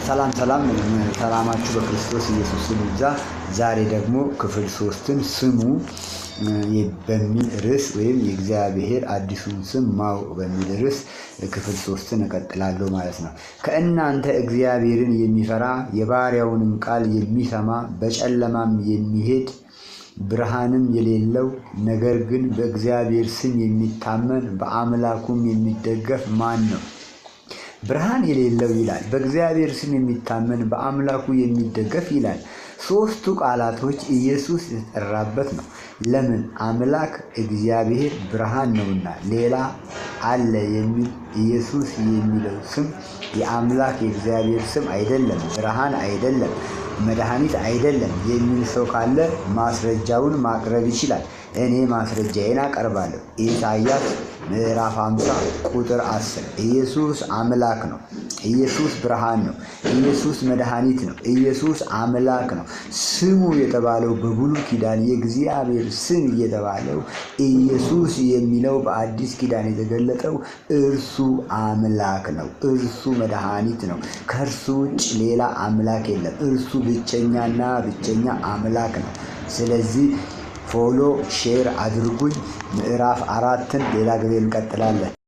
ሰላም ሰላማችሁ በክርስቶስ ኢየሱስ ይብዛ። ዛሬ ደግሞ ክፍል 3ን ስሙ በሚል ርዕስ ወይም የእግዚአብሔር አዲሱን ስም ማወቅ በሚል ርዕስ ክፍል 3ን እቀጥላለሁ ማለት ነው። ከእናንተ እግዚአብሔርን የሚፈራ የባሪያውንም ቃል የሚሰማ በጨለማም የሚሄድ ብርሃንም የሌለው ነገር ግን በእግዚአብሔር ስም የሚታመን በአምላኩም የሚደገፍ ማን ነው? ብርሃን የሌለው ይላል፣ በእግዚአብሔር ስም የሚታመን በአምላኩ የሚደገፍ ይላል። ሶስቱ ቃላቶች ኢየሱስ የተጠራበት ነው። ለምን? አምላክ እግዚአብሔር ብርሃን ነውና። ሌላ አለ የሚል ኢየሱስ የሚለው ስም የአምላክ የእግዚአብሔር ስም አይደለም፣ ብርሃን አይደለም፣ መድኃኒት አይደለም የሚል ሰው ካለ ማስረጃውን ማቅረብ ይችላል። እኔ ማስረጃዬን አቀርባለሁ። ኢሳይያስ ምዕራፍ 50 ቁጥር 10 ኢየሱስ አምላክ ነው። ኢየሱስ ብርሃን ነው። ኢየሱስ መድኃኒት ነው። ኢየሱስ አምላክ ነው። ስሙ የተባለው በብሉይ ኪዳን የእግዚአብሔር ስም የተባለው ኢየሱስ የሚለው በአዲስ ኪዳን የተገለጠው እርሱ አምላክ ነው። እርሱ መድኃኒት ነው። ከእርሱ ውጭ ሌላ አምላክ የለም። እርሱ ብቸኛና ብቸኛ አምላክ ነው። ስለዚህ ፎሎ ሼር አድርጉኝ። ምዕራፍ 4ን ሌላ ጊዜ እንቀጥላለን።